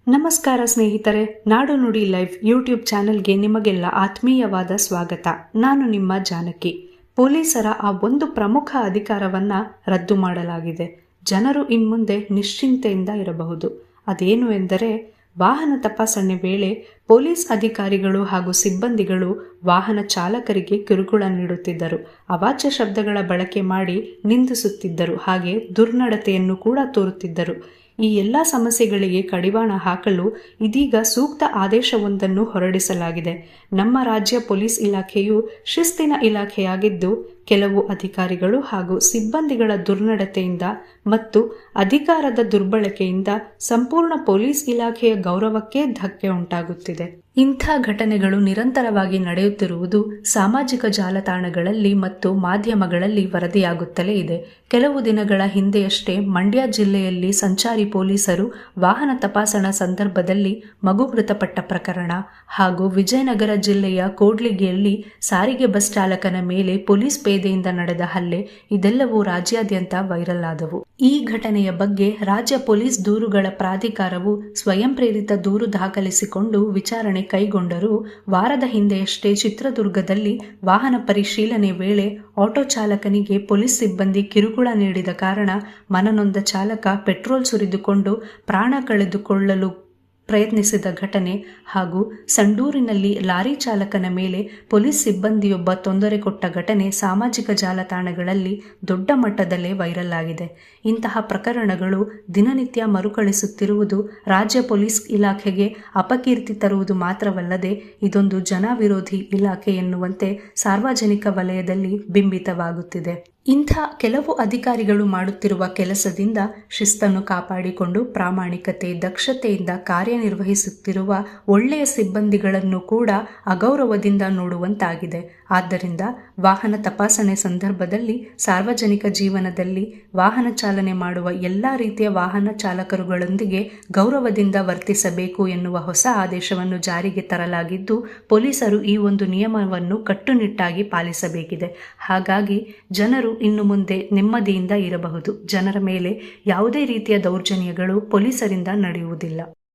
ನಮಸ್ಕಾರ ಸ್ನೇಹಿತರೆ, ನಾಡು ನುಡಿ ಲೈವ್ ಯೂಟ್ಯೂಬ್ ಚಾನೆಲ್ಗೆ ನಿಮಗೆಲ್ಲ ಆತ್ಮೀಯವಾದ ಸ್ವಾಗತ. ನಾನು ನಿಮ್ಮ ಜಾನಕಿ. ಪೊಲೀಸರ ಆ ಒಂದು ಪ್ರಮುಖ ಅಧಿಕಾರವನ್ನು ರದ್ದು ಮಾಡಲಾಗಿದೆ. ಜನರು ಇನ್ಮುಂದೆ ನಿಶ್ಚಿಂತೆಯಿಂದ ಇರಬಹುದು. ಅದೇನು ಎಂದರೆ, ವಾಹನ ತಪಾಸಣೆ ವೇಳೆ ಪೊಲೀಸ್ ಅಧಿಕಾರಿಗಳು ಹಾಗೂ ಸಿಬ್ಬಂದಿಗಳು ವಾಹನ ಚಾಲಕರಿಗೆ ಕಿರುಕುಳ ನೀಡುತ್ತಿದ್ದರು, ಅವಾಚ್ಯ ಶಬ್ದಗಳ ಬಳಕೆ ಮಾಡಿ ನಿಂದಿಸುತ್ತಿದ್ದರು, ಹಾಗೆ ದುರ್ನಡತೆಯನ್ನು ಕೂಡ ತೋರುತ್ತಿದ್ದರು. ಈ ಎಲ್ಲ ಸಮಸ್ಯೆಗಳಿಗೆ ಕಡಿವಾಣ ಹಾಕಲು ಇದೀಗ ಸೂಕ್ತ ಆದೇಶವೊಂದನ್ನು ಹೊರಡಿಸಲಾಗಿದೆ. ನಮ್ಮ ರಾಜ್ಯ ಪೊಲೀಸ್ ಇಲಾಖೆಯು ಶಿಸ್ತಿನ ಇಲಾಖೆಯಾಗಿದ್ದು, ಕೆಲವು ಅಧಿಕಾರಿಗಳು ಹಾಗೂ ಸಿಬ್ಬಂದಿಗಳ ದುರ್ನಡತೆಯಿಂದ ಮತ್ತು ಅಧಿಕಾರದ ದುರ್ಬಳಕೆಯಿಂದ ಸಂಪೂರ್ಣ ಪೊಲೀಸ್ ಇಲಾಖೆಯ ಗೌರವಕ್ಕೆ ಧಕ್ಕೆ ಉಂಟಾಗುತ್ತಿದೆ. ಇಂಥ ಘಟನೆಗಳು ನಿರಂತರವಾಗಿ ನಡೆಯುತ್ತಿರುವುದು ಸಾಮಾಜಿಕ ಜಾಲತಾಣಗಳಲ್ಲಿ ಮತ್ತು ಮಾಧ್ಯಮಗಳಲ್ಲಿ ವರದಿಯಾಗುತ್ತಲೇ ಇದೆ. ಕೆಲವು ದಿನಗಳ ಹಿಂದೆಯಷ್ಟೇ ಮಂಡ್ಯ ಜಿಲ್ಲೆಯಲ್ಲಿ ಸಂಚಾರಿ ಪೊಲೀಸರು ವಾಹನ ತಪಾಸಣಾ ಸಂದರ್ಭದಲ್ಲಿ ಮಗು ಮೃತಪಟ್ಟ ಪ್ರಕರಣ ಹಾಗೂ ವಿಜಯನಗರ ಜಿಲ್ಲೆಯ ಕೂಡ್ಲಿಗಿಯಲ್ಲಿ ಸಾರಿಗೆ ಬಸ್ ಚಾಲಕನ ಮೇಲೆ ಪೊಲೀಸ್ ಪೇದೆಯಿಂದ ನಡೆದ ಹಲ್ಲೆ ಇದೆಲ್ಲವೂ ರಾಜ್ಯಾದ್ಯಂತ ವೈರಲ್ ಆದವು. ಈ ಘಟನೆಯ ಬಗ್ಗೆ ರಾಜ್ಯ ಪೊಲೀಸ್ ದೂರುಗಳ ಪ್ರಾಧಿಕಾರವು ಸ್ವಯಂ ಪ್ರೇರಿತ ದೂರು ದಾಖಲಿಸಿಕೊಂಡು ವಿಚಾರಣೆ ಕೈಗೊಂಡರೂ, ವಾರದ ಹಿಂದೆಯಷ್ಟೇ ಚಿತ್ರದುರ್ಗದಲ್ಲಿ ವಾಹನ ಪರಿಶೀಲನೆ ವೇಳೆ ಆಟೋ ಚಾಲಕನಿಗೆ ಪೊಲೀಸ್ ಸಿಬ್ಬಂದಿ ಕಿರುಕುಳ ನೀಡಿದ ಕಾರಣ ಮನನೊಂದ ಚಾಲಕ ಪೆಟ್ರೋಲ್ ಸುರಿದುಕೊಂಡು ಪ್ರಾಣ ಕಳೆದುಕೊಳ್ಳಲು ಪ್ರಯತ್ನಿಸಿದ ಘಟನೆ ಹಾಗೂ ಸಂಡೂರಿನಲ್ಲಿ ಲಾರಿ ಚಾಲಕನ ಮೇಲೆ ಪೊಲೀಸ್ ಸಿಬ್ಬಂದಿಯೊಬ್ಬ ತೊಂದರೆ ಕೊಟ್ಟ ಘಟನೆ ಸಾಮಾಜಿಕ ಜಾಲತಾಣಗಳಲ್ಲಿ ದೊಡ್ಡ ಮಟ್ಟದಲ್ಲೇ ವೈರಲ್ ಆಗಿದೆ. ಇಂತಹ ಪ್ರಕರಣಗಳು ದಿನನಿತ್ಯ ಮರುಕಳಿಸುತ್ತಿರುವುದು ರಾಜ್ಯ ಪೊಲೀಸ್ ಇಲಾಖೆಗೆ ಅಪಕೀರ್ತಿ ತರುವುದು ಮಾತ್ರವಲ್ಲದೆ ಇದೊಂದು ಜನವಿರೋಧಿ ಇಲಾಖೆ ಎನ್ನುವಂತೆ ಸಾರ್ವಜನಿಕ ವಲಯದಲ್ಲಿ ಬಿಂಬಿತವಾಗುತ್ತಿದೆ. ಇಂಥ ಕೆಲವು ಅಧಿಕಾರಿಗಳು ಮಾಡುತ್ತಿರುವ ಕೆಲಸದಿಂದ ಶಿಸ್ತನ್ನು ಕಾಪಾಡಿಕೊಂಡು ಪ್ರಾಮಾಣಿಕತೆ, ದಕ್ಷತೆಯಿಂದ ಕಾರ್ಯನಿರ್ವಹಿಸುತ್ತಿರುವ ಒಳ್ಳೆಯ ಸಿಬ್ಬಂದಿಗಳನ್ನು ಕೂಡ ಅಗೌರವದಿಂದ ನೋಡುವಂತಾಗಿದೆ. ಆದ್ದರಿಂದ ವಾಹನ ತಪಾಸಣೆ ಸಂದರ್ಭದಲ್ಲಿ ಸಾರ್ವಜನಿಕ ಜೀವನದಲ್ಲಿ ವಾಹನ ಚಾಲನೆ ಮಾಡುವ ಎಲ್ಲ ರೀತಿಯ ವಾಹನ ಚಾಲಕರುಗಳೊಂದಿಗೆ ಗೌರವದಿಂದ ವರ್ತಿಸಬೇಕು ಎನ್ನುವ ಹೊಸ ಆದೇಶವನ್ನು ಜಾರಿಗೆ ತರಲಾಗಿದ್ದು, ಪೊಲೀಸರು ಈ ಒಂದು ನಿಯಮವನ್ನು ಕಟ್ಟುನಿಟ್ಟಾಗಿ ಪಾಲಿಸಬೇಕಿದೆ. ಹಾಗಾಗಿ ಜನರು ಇನ್ನು ಮುಂದೆ ನೆಮ್ಮದಿಯಿಂದ ಇರಬಹುದು. ಜನರ ಮೇಲೆ ಯಾವುದೇ ರೀತಿಯ ದೌರ್ಜನ್ಯಗಳು ಪೊಲೀಸರಿಂದ ನಡೆಯುವುದಿಲ್ಲ.